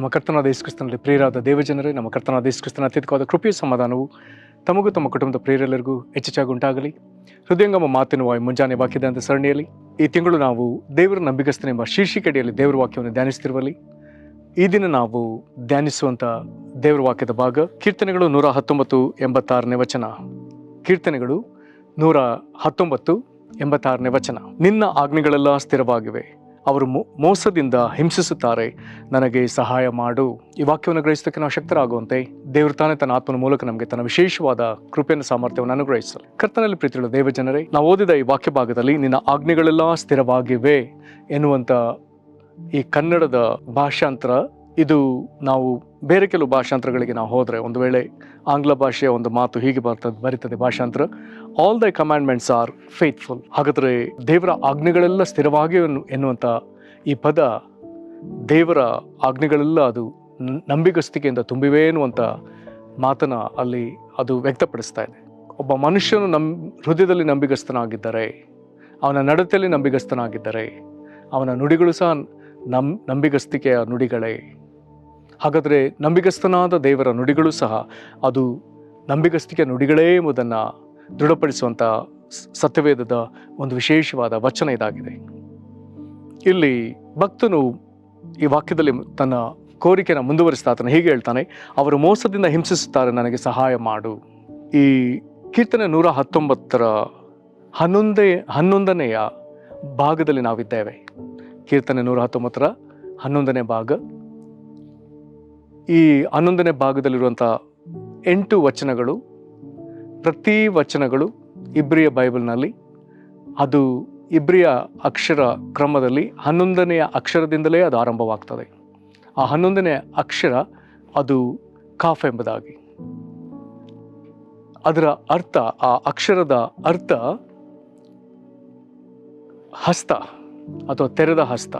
ನಮ್ಮ ಕರ್ತನಾದ ಯೇಸು ಕ್ರಿಸ್ತನಲ್ಲಿ ಪ್ರಿಯರಾದ ದೇವಜನರೇ, ನಮ್ಮ ಕರ್ತನಾದ ಯೇಸು ಕ್ರಿಸ್ತನ ಅತ್ಯಧಿಕವಾದ ಕೃಪೆಯ ಸಮಾಧಾನವು ತಮಗೂ ತಮ್ಮ ಕುಟುಂಬದ ಪ್ರಿಯರೆಲ್ಲರಿಗೂ ಹೆಚ್ಚೆಚ್ಚಾಗಿ ಉಂಟಾಗಲಿ. ಹೃದಯಂಗಮ ಮಾತಿನ ಮುಂಜಾನೆ ವಾಕ್ಯದ ಅಂತ ಸರಣಿಯಲ್ಲಿ ಈ ತಿಂಗಳು ನಾವು ದೇವರ ನಂಬಿಗಸ್ತನೆಂಬ ಶೀರ್ಷಿಕೆಯಡಿಯಲ್ಲಿ ದೇವರ ವಾಕ್ಯವನ್ನು ಧ್ಯಾನಿಸ್ತಿರುವಲ್ಲಿ ಈ ದಿನ ನಾವು ಧ್ಯಾನಿಸುವಂಥ ದೇವರ ವಾಕ್ಯದ ಭಾಗ ಕೀರ್ತನೆಗಳು 119:86 ವಚನ. ಕೀರ್ತನೆಗಳು 119:86 ವಚನ. ನಿನ್ನ ಆಜ್ಞೆಗಳೆಲ್ಲ ಸ್ಥಿರವಾಗಿವೆ, ಅವರು ಮೋಸದಿಂದ ಹಿಂಸಿಸುತ್ತಾರೆ, ನನಗೆ ಸಹಾಯ ಮಾಡು. ಈ ವಾಕ್ಯವನ್ನು ಗ್ರಹಿಸೋದಕ್ಕೆ ನಾವು ಶಕ್ತರಾಗುವಂತೆ ದೇವರು ತಾನೇ ತನ್ನ ಆತ್ಮನ ಮೂಲಕ ನಮಗೆ ತನ್ನ ವಿಶೇಷವಾದ ಕೃಪೆಯನ್ನು ಸಾಮರ್ಥ್ಯವನ್ನು ಅನುಗ್ರಹಿಸಲಿ. ಕರ್ತನಲ್ಲಿ ಪ್ರೀತಿಯುಳ್ಳ ದೇವಜನರೇ, ನಾವು ಓದಿದ ಈ ವಾಕ್ಯ ಭಾಗದಲ್ಲಿ ನಿನ್ನ ಆಜ್ಞೆಗಳೆಲ್ಲ ಸ್ಥಿರವಾಗಿವೆ ಎನ್ನುವಂಥ ಈ ಕನ್ನಡದ ಭಾಷಾಂತರ, ಇದು ನಾವು ಬೇರೆ ಕೆಲವು ಭಾಷಾಂತರಗಳಿಗೆ ನಾವು ಹೋದರೆ, ಒಂದು ವೇಳೆ ಆಂಗ್ಲ ಭಾಷೆಯ ಒಂದು ಮಾತು ಹೀಗೆ ಬರೀತದೆ ಭಾಷಾಂತರ, all the commandments are faithful. ಹಾಗಾದರೆ ದೇವರ ಆಜ್ಞೆಗಳೆಲ್ಲ ಸ್ಥಿರವಾಗಿ ಎನ್ನುವಂಥ ಈ ಪದ, ದೇವರ ಆಜ್ಞೆಗಳೆಲ್ಲ ಅದು ನಂಬಿಗಸ್ತಿಕೆಯಿಂದ ತುಂಬಿವೆ ಎನ್ನುವಂಥ ಮಾತನ್ನ ಅಲ್ಲಿ ಅದು ವ್ಯಕ್ತಪಡಿಸ್ತಾ ಇದೆ. ಒಬ್ಬ ಮನುಷ್ಯನು ಹೃದಯದಲ್ಲಿ ನಂಬಿಗಸ್ತನಾಗಿದ್ದರೆ, ಅವನ ನಡತೆಯಲ್ಲಿ ನಂಬಿಗಸ್ತನಾಗಿದ್ದರೆ, ಅವನ ನುಡಿಗಳು ಸಹ ನಂಬಿಗಸ್ತಿಕೆಯ ನುಡಿಗಳೇ. ಹಾಗಾದರೆ ನಂಬಿಗಸ್ತನಾದ ದೇವರ ನುಡಿಗಳು ಸಹ ಅದು ನಂಬಿಗಸ್ತಿಕೆಯ ನುಡಿಗಳೇ ಎಂಬುದನ್ನು ದೃಢಪಡಿಸುವಂಥ ಸತ್ಯವೇದದ ಒಂದು ವಿಶೇಷವಾದ ವಚನ ಇದಾಗಿದೆ. ಇಲ್ಲಿ ಭಕ್ತನು ಈ ವಾಕ್ಯದಲ್ಲಿ ತನ್ನ ಕೋರಿಕೆಯನ್ನು ಮುಂದುವರಿಸ್ತಾ ಆತನು ಹೀಗೆ ಹೇಳ್ತಾನೆ, ಅವರು ಮೋಸದಿಂದ ಹಿಂಸಿಸುತ್ತಾರೆ, ನನಗೆ ಸಹಾಯ ಮಾಡು. ಈ ಕೀರ್ತನೆ 119:11 ಭಾಗದಲ್ಲಿ ನಾವಿದ್ದೇವೆ. ಕೀರ್ತನೆ 119:11 ಭಾಗ. ಈ 11 ಭಾಗದಲ್ಲಿರುವಂಥ 8 ವಚನಗಳು, ಪ್ರತಿ ವಚನಗಳು ಇಬ್ರಿಯ ಬೈಬಲ್ನಲ್ಲಿ ಅದು ಇಬ್ರಿಯ ಅಕ್ಷರ ಕ್ರಮದಲ್ಲಿ 11ನೇ ಅಕ್ಷರದಿಂದಲೇ ಅದು ಆರಂಭವಾಗ್ತದೆ. ಆ 11ನೇ ಅಕ್ಷರ ಅದು ಕಾಫ್ ಎಂಬುದಾಗಿ. ಅದರ ಅರ್ಥ, ಆ ಅಕ್ಷರದ ಅರ್ಥ ಹಸ್ತ ಅಥವಾ ತೆರೆದ ಹಸ್ತ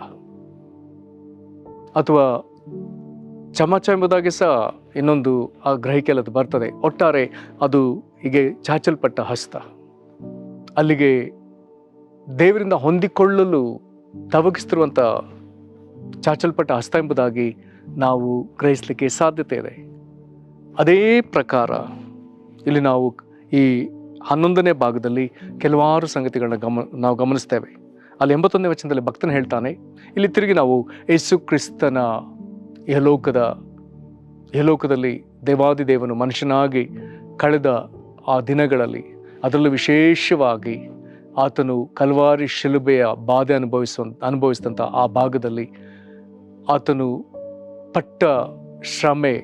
ಅಥವಾ ಚಮಚ ಎಂಬುದಾಗಿ ಸಹ ಇನ್ನೊಂದು ಆ ಗ್ರಹಿಕೆಯಲ್ಲಿ ಅದು ಬರ್ತದೆ. ಒಟ್ಟಾರೆ ಅದು ಹೀಗೆ ಚಾಚಲ್ಪಟ್ಟ ಹಸ್ತ, ಅಲ್ಲಿಗೆ ದೇವರಿಂದ ಹೊಂದಿಕೊಳ್ಳಲು ತವಗಿಸ್ತಿರುವಂಥ ಚಾಚಲ್ಪಟ್ಟ ಹಸ್ತ ಎಂಬುದಾಗಿ ನಾವು ಗ್ರಹಿಸಲಿಕ್ಕೆ ಸಾಧ್ಯತೆ ಇದೆ. ಅದೇ ಪ್ರಕಾರ ಇಲ್ಲಿ ನಾವು ಈ 11ನೇ ಭಾಗದಲ್ಲಿ ಕೆಲವಾರು ಸಂಗತಿಗಳನ್ನ ನಾವು ಗಮನಿಸ್ತೇವೆ. ಅಲ್ಲಿ 81ನೇ ವಚನದಲ್ಲಿ ಭಕ್ತನ ಹೇಳ್ತಾನೆ, ಇಲ್ಲಿ ತಿರುಗಿ ನಾವು ಯೇಸು ಕ್ರಿಸ್ತನ ಯಹಲೋಕದಲ್ಲಿ ದೇವಾದಿದೇವನು ಮನುಷ್ಯನಾಗಿ ಕಳೆದ ಆ ದಿನಗಳಲ್ಲಿ, ಅದರಲ್ಲೂ ವಿಶೇಷವಾಗಿ ಆತನು ಕಲ್ವಾರಿ ಶಿಲುಬೆಯ ಬಾಧೆ ಅನುಭವಿಸಿದಂಥ ಆ ಭಾಗದಲ್ಲಿ ಆತನು ಪಟ್ಟ ಶ್ರಮೆ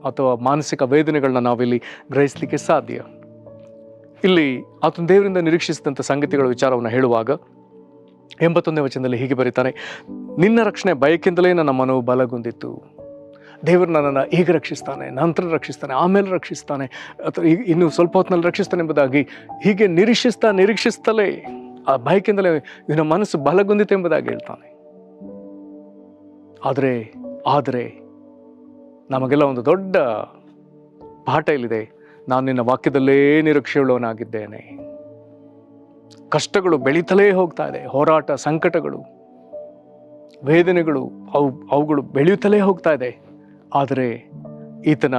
ಅಥವಾ ಮಾನಸಿಕ ವೇದನೆಗಳನ್ನ ನಾವಿಲ್ಲಿ ಗ್ರಹಿಸಲಿಕ್ಕೆ ಸಾಧ್ಯ. ಇಲ್ಲಿ ಆತನು ದೇವರಿಂದ ನಿರೀಕ್ಷಿಸಿದಂಥ ಸಂಗತಿಗಳ ವಿಚಾರವನ್ನು ಹೇಳುವಾಗ 81ನೇ ವಚನದಲ್ಲಿ ಹೀಗೆ ಬರೀತಾನೆ, ನಿನ್ನ ರಕ್ಷಣೆ ಬಯಕೆಂದಲೇ ನನ್ನ ಮನವು ಬಲಗೊಂಡಿತ್ತು. ದೇವರು ನನ್ನನ್ನು ಈಗ ರಕ್ಷಿಸ್ತಾನೆ, ನಂತರ ರಕ್ಷಿಸ್ತಾನೆ, ಆಮೇಲೆ ರಕ್ಷಿಸ್ತಾನೆ, ಅಥವಾ ಇನ್ನು ಸ್ವಲ್ಪ ಹೊತ್ತಿನಲ್ಲಿ ರಕ್ಷಿಸ್ತಾನೆ ಎಂಬುದಾಗಿ ಹೀಗೆ ನಿರೀಕ್ಷಿಸ್ತಲೇ ಆ ಬಯಕೆಂದಲೇ ನಿನ್ನ ಮನಸ್ಸು ಬಲಗೊಂಡಿತು ಎಂಬುದಾಗಿ ಹೇಳ್ತಾನೆ. ಆದರೆ ನಮಗೆಲ್ಲ ಒಂದು ದೊಡ್ಡ ಪಾಠ ಇಲ್ಲಿದೆ. ನಾನು ನಿನ್ನ ವಾಕ್ಯದಲ್ಲೇ ನಿರೀಕ್ಷೆಯುಳ್ಳವನಾಗಿದ್ದೇನೆ. ಕಷ್ಟಗಳು ಬೆಳೀತಲೇ ಹೋಗ್ತಾ ಇದೆ, ಹೋರಾಟ, ಸಂಕಟಗಳು, ವೇದನೆಗಳು ಅವುಗಳು ಬೆಳೆಯುತ್ತಲೇ ಹೋಗ್ತಾ ಇದೆ. ಆದರೆ ಈತನ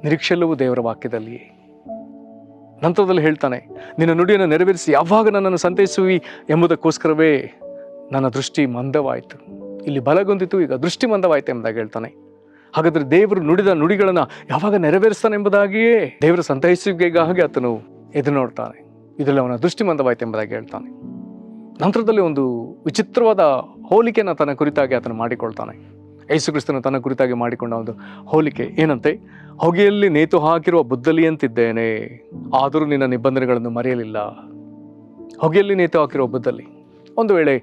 ನಿರೀಕ್ಷೆಲ್ಲವೂ ದೇವರ ವಾಕ್ಯದಲ್ಲಿ. ನಂತರದಲ್ಲಿ ಹೇಳ್ತಾನೆ, ನಿನ್ನ ನುಡಿಯನ್ನು ನೆರವೇರಿಸಿ ಯಾವಾಗ ನನ್ನನ್ನು ಸಂತೈಸುವಿ ಎಂಬುದಕ್ಕೋಸ್ಕರವೇ ನನ್ನ ದೃಷ್ಟಿ ಮಂದವಾಯಿತು. ಇಲ್ಲಿ ಬಲಗೊಂದಿತು, ಈಗ ದೃಷ್ಟಿ ಮಂದವಾಯಿತು ಎಂಬುದಾಗಿ ಹೇಳ್ತಾನೆ. ಹಾಗಾದರೆ ದೇವರು ನುಡಿದ ನುಡಿಗಳನ್ನು ಯಾವಾಗ ನೆರವೇರಿಸ್ತಾನೆ ಎಂಬುದಾಗಿಯೇ ದೇವರ ಸಂತೈಸುವಿಕೆಗಾಗಿ ಆತನು ಎದುರು ನೋಡ್ತಾನೆ. ಇದರಲ್ಲಿ ಅವನ ದೃಷ್ಟಿ ಮಂದವಾಯಿತು ಎಂಬುದಾಗಿ ಹೇಳ್ತಾನೆ. ನಂತರದಲ್ಲಿ ಒಂದು ವಿಚಿತ್ರವಾದ ಹೋಲಿಕೆಯನ್ನು ತನ್ನ ಕುರಿತಾಗಿ ಆತನು ಮಾಡಿಕೊಳ್ತಾನೆ. ಯೇಸು ಕ್ರಿಸ್ತನು ತನ್ನ ಕುರಿತಾಗಿ ಮಾಡಿಕೊಂಡ ಒಂದು ಹೋಲಿಕೆ ಏನಂತೆ, ಹೊಗೆಯಲ್ಲಿ ನೇತು ಹಾಕಿರುವ ಬುದ್ದಲಿಯಂತಿದ್ದೇನೆ, ಆದರೂ ನಿನ್ನ ನಿಬಂಧನೆಗಳನ್ನು ಮರೆಯಲಿಲ್ಲ. ಹೊಗೆಯಲ್ಲಿ ನೇತು ಹಾಕಿರುವ ಬುದ್ದಲಿ, ಒಂದು ವೇಳೆ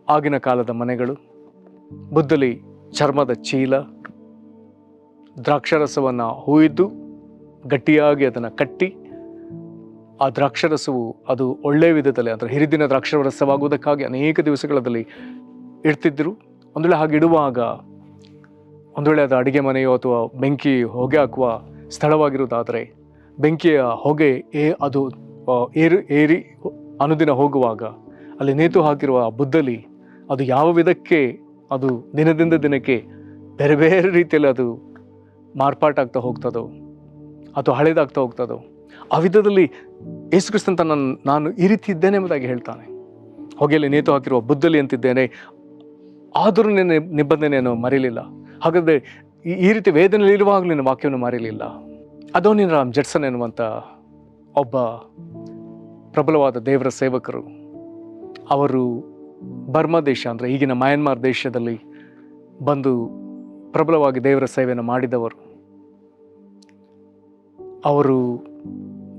ಆಗಿನ ಕಾಲದ ಮನೆಗಳು, ಬುದ್ದಲಿ ಚರ್ಮದ ಚೀಲ, ದ್ರಾಕ್ಷಾರಸವನ್ನು ಹುಯ್ದು ಗಟ್ಟಿಯಾಗಿ ಅದನ್ನು ಕಟ್ಟಿ, ಆ ದ್ರಾಕ್ಷಾರಸವು ಅದು ಒಳ್ಳೆಯ ವಿಧದಲ್ಲಿ, ಅಂದರೆ ಹಿರಿದಿನ ದ್ರಾಕ್ಷಾರಸವಾಗುವುದಕ್ಕಾಗಿ ಅನೇಕ ದಿವಸಗಳಲ್ಲಿ ಇಡ್ತಿದ್ದರು. ಒಂದು ವೇಳೆ ಹಾಗೆ ಇಡುವಾಗ, ಒಂದು ವೇಳೆ ಅದು ಅಡುಗೆ ಮನೆಯೋ ಅಥವಾ ಬೆಂಕಿ ಹೊಗೆ ಹಾಕುವ ಸ್ಥಳವಾಗಿರುವುದಾದರೆ, ಬೆಂಕಿಯ ಹೊಗೆ ಅದು ಏರಿ ಅನುದಿನ ಹೋಗುವಾಗ ಅಲ್ಲಿ ನೇತು ಹಾಕಿರುವ ಬುದ್ದಲಿ ಅದು ಯಾವ ವಿಧಕ್ಕೆ ಅದು ದಿನದಿಂದ ದಿನಕ್ಕೆ ಬೇರೆ ಬೇರೆ ರೀತಿಯಲ್ಲಿ ಅದು ಮಾರ್ಪಾಟಾಗ್ತಾ ಹೋಗ್ತದೋ ಅಥವಾ ಹಳೇದಾಗ್ತಾ ಹೋಗ್ತದೋ, ಆ ವಿಧದಲ್ಲಿ ಯೇಸು ಕ್ರಿಸ್ತನ್ ನಾನು ಈ ರೀತಿ ಇದ್ದೇನೆ ಎಂಬುದಾಗಿ ಹೇಳ್ತಾನೆ. ಹೊಗೆಯಲ್ಲಿ ನೇತು ಹಾಕಿರುವ ಬುದ್ಧಲಿ ಅಂತಿದ್ದೇನೆ, ಆದರೂ ನಿನ್ನ ನಿಬಂಧನೆಯನ್ನು ಮರೀಲಿಲ್ಲ. ಹಾಗಾದರೆ ಈ ರೀತಿ ವೇದನೆಯಲ್ಲಿ ಇರುವಾಗಲೂ ನಿನ್ನ ವಾಕ್ಯವನ್ನು ಮರೀಲಿಲ್ಲ. ಅದೋನಿರಾಮ್ ಜಡ್ಸನ್ ಎನ್ನುವಂಥ ಒಬ್ಬ ಪ್ರಬಲವಾದ ದೇವರ ಸೇವಕರು, ಅವರು ಬರ್ಮಾ ದೇಶ ಅಂದರೆ ಈಗಿನ ಮಯನ್ಮಾರ್ ದೇಶದಲ್ಲಿ ಬಂದು ಪ್ರಬಲವಾಗಿ ದೇವರ ಸೇವೆಯನ್ನು ಮಾಡಿದವರು. ಅವರು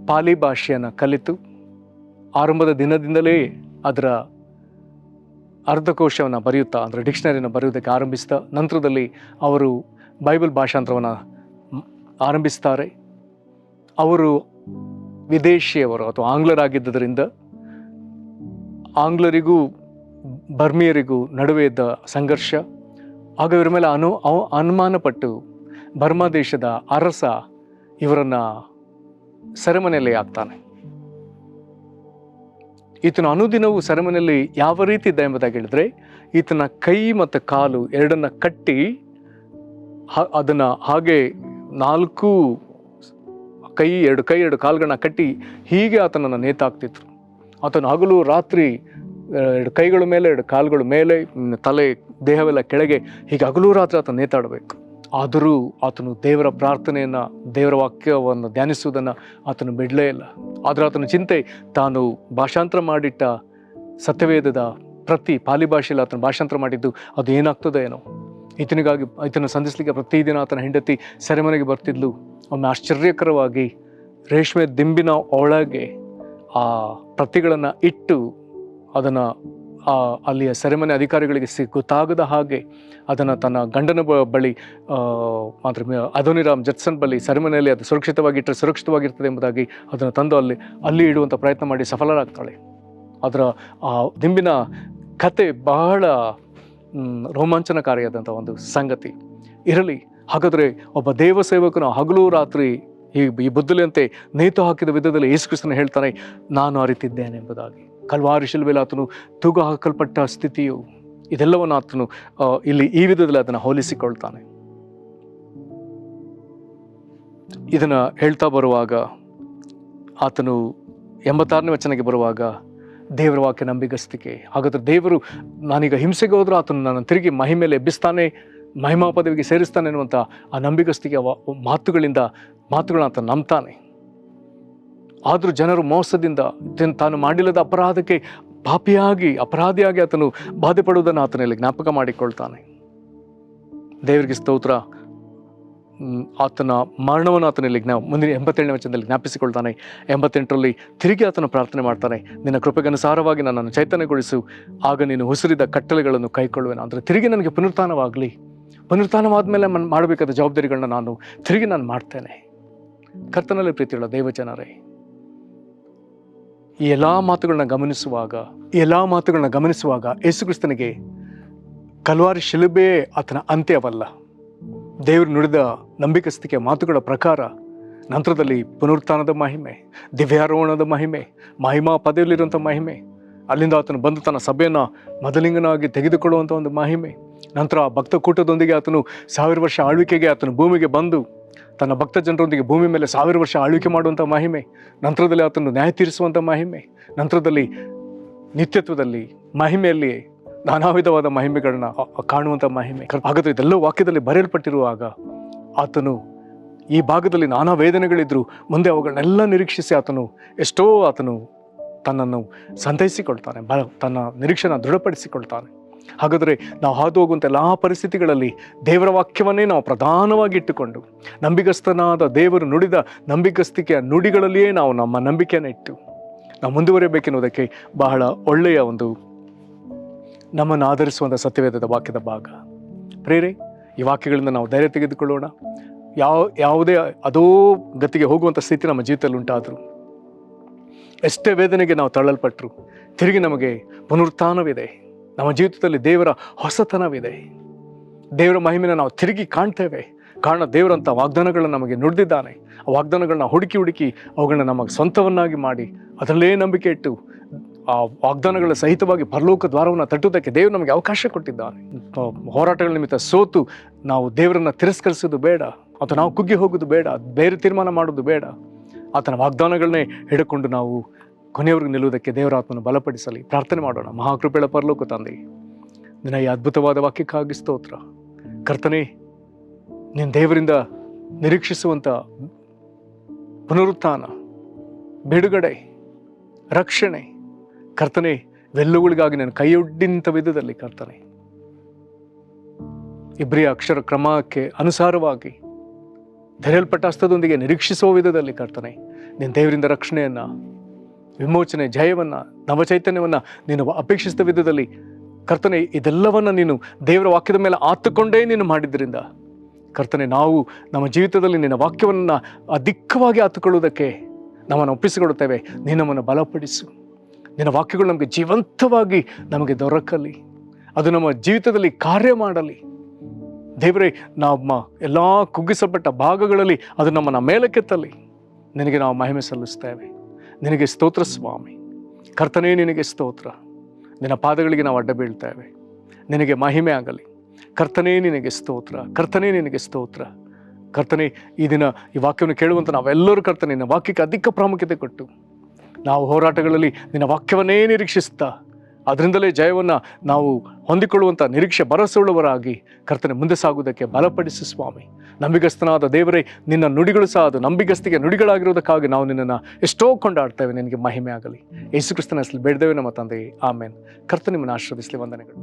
ಪಾಲಿ ಭಾಷೆಯನ್ನು ಕಲಿತು ಆರಂಭದ ದಿನದಿಂದಲೇ ಅದರ ಅರ್ಧಕೋಶವನ್ನು ಬರೆಯುತ್ತಾ, ಅಂದರೆ ಡಿಕ್ಷನರಿಯನ್ನು ಬರೆಯುವುದಕ್ಕೆ ಆರಂಭಿಸ್ತಾ, ನಂತರದಲ್ಲಿ ಅವರು ಬೈಬಲ್ ಭಾಷಾಂತರವನ್ನು ಆರಂಭಿಸ್ತಾರೆ. ಅವರು ವಿದೇಶಿಯವರು ಅಥವಾ ಆಂಗ್ಲರಾಗಿದ್ದರಿಂದ ಆಂಗ್ಲರಿಗೂ ಬರ್ಮಿಯರಿಗೂ ನಡುವೆ ಇದ್ದ ಸಂಘರ್ಷ, ಆಗ ಇವರ ಮೇಲೆ ಅನುಮಾನಪಟ್ಟು ಬರ್ಮಾ ದೇಶದ ಅರಸ ಇವರನ್ನು ಸೆರೆಮನೆಯಲ್ಲಿ ಹಾಕ್ತಾನೆ. ಈತನ ಅನುದಿನವೂ ಸೆರೆಮನೆಯಲ್ಲಿ ಯಾವ ರೀತಿ ಇದ್ದ ಎಂಬುದಾಗಿ ಹೇಳಿದ್ರೆ, ಈತನ ಕೈ ಮತ್ತು ಕಾಲು ಎರಡನ್ನ ಕಟ್ಟಿ ಅದನ್ನು ಹಾಗೆ 4 ಕೈ ಎರಡು ಕಾಲುಗಳನ್ನ ಕಟ್ಟಿ ಹೀಗೆ ಆತನನ್ನು ನೇತಾಕ್ತಿದ್ರು. ಆತನು ಹಗಲು ರಾತ್ರಿ 2 ಕೈಗಳ ಮೇಲೆ 2 ಕಾಲುಗಳ ಮೇಲೆ, ತಲೆ ದೇಹವೆಲ್ಲ ಕೆಳಗೆ, ಹೀಗೆ ಹಗಲು ರಾತ್ರಿ ಆತನು ನೇತಾಡಬೇಕು. ಆದರೂ ಆತನು ದೇವರ ಪ್ರಾರ್ಥನೆಯನ್ನು, ದೇವರ ವಾಕ್ಯವನ್ನು ಧ್ಯಾನಿಸುವುದನ್ನು ಆತನು ಬಿಡಲೇ ಇಲ್ಲ. ಆದರೆ ಆತನ ಚಿಂತೆ ತಾನು ಭಾಷಾಂತರ ಮಾಡಿಟ್ಟ ಸತ್ಯವೇದದ ಪ್ರತಿ ಪಾಲಿ ಭಾಷೆಯಲ್ಲಿ ಆತನು ಭಾಷಾಂತರ ಮಾಡಿದ್ದು ಅದು ಏನಾಗ್ತದೋ ಏನೋ. ಈತನ ಸಂಧಿಸಲಿಕ್ಕೆ ಪ್ರತಿದಿನ ಆತನ ಹೆಂಡತಿ ಸೆರೆಮನೆಗೆ ಬರ್ತಿದ್ಲು. ಒಮ್ಮೆ ಆಶ್ಚರ್ಯಕರವಾಗಿ ರೇಷ್ಮೆ ದಿಂಬಿನ ಒಳಗೆ ಆ ಪ್ರತಿಗಳನ್ನು ಇಟ್ಟು ಅದನ್ನು ಅಲ್ಲಿಯ ಸೆರೆಮನೆ ಅಧಿಕಾರಿಗಳಿಗೆ ಗೊತ್ತಾಗದ ಹಾಗೆ ಅದನ್ನು ತನ್ನ ಗಂಡನ ಬಳಿ ಮಾತ್ರ ಅದೋನಿರಾಮ್ ಜಡ್ಸನ್ ಬಳಿ ಸೆರೆಮನೆಯಲ್ಲಿ ಅದು ಸುರಕ್ಷಿತವಾಗಿಟ್ಟರೆ ಸುರಕ್ಷಿತವಾಗಿರ್ತದೆ ಎಂಬುದಾಗಿ ಅದನ್ನು ತಂದು ಅಲ್ಲಿ ಇಡುವಂಥ ಪ್ರಯತ್ನ ಮಾಡಿ ಸಫಲರಾಗ್ತಾಳೆ. ಅದರ ಆ ದಿಂಬಿನ ಕತೆ ಬಹಳ ರೋಮಾಂಚನಕಾರಿಯಾದಂಥ ಒಂದು ಸಂಗತಿ. ಇರಲಿ, ಹಾಗಾದರೆ ಒಬ್ಬ ದೇವ ಸೇವಕನು ಹಗಲು ರಾತ್ರಿ ಈ ಬುದ್ದಲಿಯಂತೆ ನೇತು ಹಾಕಿದ ವಿಧದಲ್ಲಿ ಯೇಸು ಕ್ರಿಸ್ತನು ಹೇಳ್ತಾನೆ, ನಾನು ಅರಿತಿದ್ದೇನೆ ಎಂಬುದಾಗಿ. ಕಲ್ವಾರಿ ಶಿಲುಬೆಯಲ್ಲಿ ಆತನು ತೂಗ ಹಾಕಲ್ಪಟ್ಟ ಸ್ಥಿತಿಯು, ಇದೆಲ್ಲವನ್ನು ಆತನು ಇಲ್ಲಿ ಈ ವಿಧದಲ್ಲಿ ಅದನ್ನು ಹೋಲಿಸಿಕೊಳ್ತಾನೆ. ಇದನ್ನು ಹೇಳ್ತಾ ಬರುವಾಗ ಆತನು 86ನೇ ವಚನಕ್ಕೆ ಬರುವಾಗ ದೇವರ ವಾಕ್ಯ ನಂಬಿಗಸ್ತಿಕೆ. ಹಾಗಾದರೆ ದೇವರು ನಾನೀಗ ಹಿಂಸೆಗೆ ಹೋದರೂ ಆತನು ನಾನು ತಿರುಗಿ ಮಹಿಮೇಲೆ ಎಬ್ಬಿಸ್ತಾನೆ, ಮಹಿಮಾ ಪದವಿಗೆ ಸೇರಿಸ್ತಾನೆ ಅನ್ನುವಂಥ ಆ ನಂಬಿಗಸ್ತಿಕೆ ಮಾತುಗಳನ್ನ ಆತನು ನಂಬ್ತಾನೆ. ಆದರೂ ಜನರು ಮೋಸದಿಂದ ತಾನು ಮಾಡಿಲ್ಲದ ಅಪರಾಧಕ್ಕೆ ಅಪರಾಧಿಯಾಗಿ ಆತನು ಬಾಧೆ ಪಡುವುದನ್ನು ಆತನಲ್ಲಿ ಜ್ಞಾಪಕ ಮಾಡಿಕೊಳ್ತಾನೆ. ದೇವರಿಗೆ ಸ್ತೋತ್ರ. ಆತನ ಮರಣವನ್ನು ಆತನಲ್ಲಿ ಮುಂದಿನ 87ನೇ ವಚನದಲ್ಲಿ ಜ್ಞಾಪಿಸಿಕೊಳ್ತಾನೆ. 88ರಲ್ಲಿ ತಿರುಗಿ ಆತನು ಪ್ರಾರ್ಥನೆ ಮಾಡ್ತಾನೆ, ನಿನ್ನ ಕೃಪೆಗನುಸಾರವಾಗಿ ನನ್ನನ್ನು ಚೈತನ್ಯಗೊಳಿಸು, ಆಗ ನೀನು ಹುಸಿರಿದ ಕಟ್ಟಳೆಗಳನ್ನು ಕೈಕೊಳ್ಳುವೆನು. ಅಂದರೆ ತಿರುಗಿ ನನಗೆ ಪುನರುತ್ಥಾನವಾಗಲಿ, ಪುನರುತ್ಥಾನವಾದ ಮೇಲೆ ಮಾಡಬೇಕಾದ ಜವಾಬ್ದಾರಿಗಳನ್ನ ನಾನು ಮಾಡ್ತೇನೆ. ಕರ್ತನಲ್ಲಿ ಪ್ರೀತಿಯುಳ್ಳ ದೇವಜನರೇ, ಈ ಎಲ್ಲ ಮಾತುಗಳನ್ನ ಗಮನಿಸುವಾಗ ಯೇಸು ಕ್ರಿಸ್ತನಿಗೆ ಕಲ್ವಾರಿ ಶಿಲುಬೆ ಆತನ ಅಂತ್ಯವಲ್ಲ. ದೇವರು ನುಡಿದ ನಂಬಿಕಸ್ತಿಕೆ ಮಾತುಗಳ ಪ್ರಕಾರ ನಂತರದಲ್ಲಿ ಪುನರುತ್ಥಾನದ ಮಹಿಮೆ, ದಿವ್ಯಾರೋಹಣದ ಮಹಿಮೆ, ಮಹಿಮಾ ಪದವಿಯಲ್ಲಿರುವಂಥ ಮಹಿಮೆ, ಅಲ್ಲಿಂದ ಆತನು ಬಂದು ತನ್ನ ಸಭೆಯನ್ನು ಮೊದಲಿಂಗನಾಗಿ ತೆಗೆದುಕೊಳ್ಳುವಂಥ ಒಂದು ಮಹಿಮೆ, ನಂತರ ಭಕ್ತ ಕೂಟದೊಂದಿಗೆ ಆತನು 1000 ವರ್ಷ ಆಳ್ವಿಕೆಗೆ ಆತನು ಭೂಮಿಗೆ ಬಂದು ತನ್ನ ಭಕ್ತ ಜನರೊಂದಿಗೆ ಭೂಮಿ ಮೇಲೆ 1000 ವರ್ಷ ಆಳ್ವಿಕೆ ಮಾಡುವಂಥ ಮಹಿಮೆ, ನಂತರದಲ್ಲಿ ಆತನು ನ್ಯಾಯ ತೀರಿಸುವಂಥ ಮಹಿಮೆ, ನಂತರದಲ್ಲಿ ನಿತ್ಯತ್ವದಲ್ಲಿ ಮಹಿಮೆಯಲ್ಲಿ ನಾನಾ ವಿಧವಾದ ಮಹಿಮೆಗಳನ್ನ ಕಾಣುವಂಥ ಮಹಿಮೆ. ಹಾಗಾದರೆ ಇದೆಲ್ಲ ವಾಕ್ಯದಲ್ಲಿ ಬರೆಯಲ್ಪಟ್ಟಿರುವಾಗ ಆತನು ಈ ಭಾಗದಲ್ಲಿ ನಾನಾ ವೇದನೆಗಳಿದ್ರು ಮುಂದೆ ಅವುಗಳನ್ನೆಲ್ಲ ನಿರೀಕ್ಷಿಸಿ ಆತನು ತನ್ನನ್ನು ಸಂತೈಸಿಕೊಳ್ತಾನೆ, ತನ್ನ ನಿರೀಕ್ಷೆನ ದೃಢಪಡಿಸಿಕೊಳ್ತಾನೆ. ಹಾಗಾದರೆ ನಾವು ಹಾದು ಹೋಗುವಂಥ ಎಲ್ಲ ಪರಿಸ್ಥಿತಿಗಳಲ್ಲಿ ದೇವರ ವಾಕ್ಯವನ್ನೇ ನಾವು ಪ್ರಧಾನವಾಗಿ ಇಟ್ಟುಕೊಂಡು ನಂಬಿಗಸ್ತನಾದ ದೇವರು ನುಡಿದ ನಂಬಿಗಸ್ತಿಕೆಯ ನುಡಿಗಳಲ್ಲಿಯೇ ನಾವು ನಮ್ಮ ನಂಬಿಕೆಯನ್ನು ಇಟ್ಟು ನಾವು ಮುಂದುವರಿಯಬೇಕೆನ್ನುವುದಕ್ಕೆ ಬಹಳ ಒಳ್ಳೆಯ ಒಂದು ನಮ್ಮನ್ನು ಆಧರಿಸುವಂಥ ಸತ್ಯವೇದದ ವಾಕ್ಯದ ಭಾಗ. ಪ್ರೇರೆ, ಈ ವಾಕ್ಯಗಳಿಂದ ನಾವು ಧೈರ್ಯ ತೆಗೆದುಕೊಳ್ಳೋಣ. ಯಾವುದೇ ಅದೋ ಗತಿಗೆ ಹೋಗುವಂಥ ಸ್ಥಿತಿ ನಮ್ಮ ಜೀವಿತದಲ್ಲಿ ಉಂಟಾದರೂ, ಎಷ್ಟೇ ವೇದನೆಗೆ ನಾವು ತಳ್ಳಲ್ಪಟ್ಟರು, ತಿರುಗಿ ನಮಗೆ ಪುನರುತ್ಥಾನವಿದೆ. ನಮ್ಮ ಜೀವಿತದಲ್ಲಿ ದೇವರ ಹೊಸತನವಿದೆ. ದೇವರ ಮಹಿಮೆನ ನಾವು ತಿರುಗಿ ಕಾಣ್ತೇವೆ. ಕಾರಣ ದೇವರಂಥ ವಾಗ್ದಾನಗಳನ್ನು ನಮಗೆ ನುಡಿದಿದ್ದಾನೆ. ಆ ವಾಗ್ದಾನಗಳನ್ನ ಹುಡುಕಿ ಅವುಗಳನ್ನ ನಮಗೆ ಸ್ವಂತವನ್ನಾಗಿ ಮಾಡಿ ಅದರಲ್ಲೇ ನಂಬಿಕೆ ಇಟ್ಟು ಆ ವಾಗ್ದಾನಗಳ ಸಹಿತವಾಗಿ ಪರಲೋಕ ದ್ವಾರವನ್ನು ತಟ್ಟುವುದಕ್ಕೆ ದೇವರು ನಮಗೆ ಅವಕಾಶ ಕೊಟ್ಟಿದ್ದಾನೆ. ಹೋರಾಟಗಳ ನಿಮಿತ್ತ ಸೋತು ನಾವು ದೇವರನ್ನು ತಿರಸ್ಕರಿಸೋದು ಬೇಡ, ಅಥವಾ ನಾವು ಕುಗ್ಗಿ ಹೋಗೋದು ಬೇಡ, ಬೇರೆ ತೀರ್ಮಾನ ಮಾಡೋದು ಬೇಡ. ಆತನ ವಾಗ್ದಾನಗಳನ್ನೇ ಹಿಡ್ಕೊಂಡು ನಾವು ಕೊನೆಯವರೆಗೂ ನಿಲ್ಲುವುದಕ್ಕೆ ದೇವರ ಆತ್ಮನ ಬಲಪಡಿಸಲಿ. ಪ್ರಾರ್ಥನೆ ಮಾಡೋಣ. ಮಹಾಕೃಪೆಯ ಪರಲೋಕ ತಂದೆ, ನಿನ್ನ ಈ ಅದ್ಭುತವಾದ ವಾಕ್ಯಕ್ಕಾಗಿ ಸ್ತೋತ್ರ. ಕರ್ತನೇ, ನಿನ್ನ ದೇವರಿಂದ ನಿರೀಕ್ಷಿಸುವಂಥ ಪುನರುತ್ಥಾನ, ಬಿಡುಗಡೆ, ರಕ್ಷಣೆ ಕರ್ತನೆ, ಇವೆಲ್ಲವುಗಳಿಗಾಗಿ ನಾನು ಕೈಯೊಡ್ಡಿ ನಿಂತ ವಿಧದಲ್ಲಿ ಕರ್ತನೆ, ಇಬ್ರಿಯ ಅಕ್ಷರ ಕ್ರಮಕ್ಕೆ ಅನುಸಾರವಾಗಿ ಧರೆಯಲ್ಪಟ್ಟ ಹಸ್ತದೊಂದಿಗೆ ನಿರೀಕ್ಷಿಸುವ ವಿಧದಲ್ಲಿ ಕರ್ತನೆ, ನಿನ್ನ ದೇವರಿಂದ ರಕ್ಷಣೆಯನ್ನು, ವಿಮೋಚನೆ, ಜಯವನ್ನು, ನವಚೈತನ್ಯವನ್ನು ನೀನು ಅಪೇಕ್ಷಿಸಿದ ವಿಧದಲ್ಲಿ ಕರ್ತನೆ, ಇದೆಲ್ಲವನ್ನು ನೀನು ದೇವರ ವಾಕ್ಯದ ಮೇಲೆ ಆತುಕೊಂಡೇ ನೀನು ಮಾಡಿದ್ದರಿಂದ ಕರ್ತನೆ, ನಾವು ನಮ್ಮ ಜೀವಿತದಲ್ಲಿ ನಿನ್ನ ವಾಕ್ಯವನ್ನು ಅಧಿಕವಾಗಿ ಆತುಕೊಳ್ಳುವುದಕ್ಕೆ ನಮ್ಮನ್ನು ಒಪ್ಪಿಸಿಕೊಡುತ್ತೇವೆ. ನೀನು ನಮ್ಮನ್ನು ಬಲಪಡಿಸು. ನಿನ್ನ ವಾಕ್ಯಗಳು ನಮಗೆ ಜೀವಂತವಾಗಿ ನಮಗೆ ದೊರಕಲಿ, ಅದು ನಮ್ಮ ಜೀವಿತದಲ್ಲಿ ಕಾರ್ಯ ಮಾಡಲಿ. ದೇವರೇ, ನಮ್ಮ ಎಲ್ಲ ಕುಗ್ಗಿಸಲ್ಪಟ್ಟ ಭಾಗಗಳಲ್ಲಿ ಅದು ನಮ್ಮನ್ನು ಮೇಲಕ್ಕೆತ್ತಲಿ. ನಿನಗೆ ನಾವು ಮಹಿಮೆ ಸಲ್ಲಿಸ್ತೇವೆ. ನಿನಗೆ ಸ್ತೋತ್ರ ಸ್ವಾಮಿ. ಕರ್ತನೇ, ನಿನಗೆ ಸ್ತೋತ್ರ. ನಿನ್ನ ಪಾದಗಳಿಗೆ ನಾವು ಅಡ್ಡ ಬೀಳ್ತೇವೆ. ನಿನಗೆ ಮಹಿಮೆ ಆಗಲಿ. ಕರ್ತನೇ, ನಿನಗೆ ಸ್ತೋತ್ರ. ಕರ್ತನೇ, ನಿನಗೆ ಸ್ತೋತ್ರ. ಕರ್ತನೇ, ಈ ದಿನ ಈ ವಾಕ್ಯವನ್ನು ಕೇಳುವಂಥ ನಾವೆಲ್ಲರೂ ಕರ್ತನೆ, ನಿನ್ನ ವಾಕ್ಯಕ್ಕೆ ಅಧಿಕ ಪ್ರಾಮುಖ್ಯತೆ ಕೊಟ್ಟು ನಾವು ಹೋರಾಟಗಳಲ್ಲಿ ನಿನ್ನ ವಾಕ್ಯವನ್ನೇ ನಿರೀಕ್ಷಿಸ್ತಾ ಅದರಿಂದಲೇ ಜಯವನ್ನು ನಾವು ಹೊಂದಿಕೊಳ್ಳುವಂಥ ನಿರೀಕ್ಷೆ ಭರವಸೆಯುಳ್ಳವರಾಗಿ ಕರ್ತನೆ ಮುಂದೆ ಸಾಗುವುದಕ್ಕೆ ಬಲಪಡಿಸಿ ಸ್ವಾಮಿ. ನಂಬಿಗಸ್ತನಾದ ದೇವರೇ, ನಿನ್ನ ನುಡಿಗಳು ಸಹ ಅದು ನಂಬಿಗಸ್ತಿಗೆ ನುಡಿಗಳಾಗಿರೋದಕ್ಕಾಗಿ ನಾವು ನಿನ್ನನ್ನು ಎಷ್ಟೋ ಕೊಂಡಾಡ್ತೇವೆ. ನಿನಗೆ ಮಹಿಮೆ ಆಗಲಿ. ಯೇಸು ಕ್ರಿಸ್ತನ ಹೆಸರಲ್ಲಿ ಬೇಡ್ದೇವೆ ನಮ್ಮ ತಂದೆಯೇ, ಆಮೇನ್. ಕರ್ತನೆ ನಿಮ್ಮನ್ನು ಆಶೀರ್ವದಿಸಲಿ. ವಂದನೆಗಳು.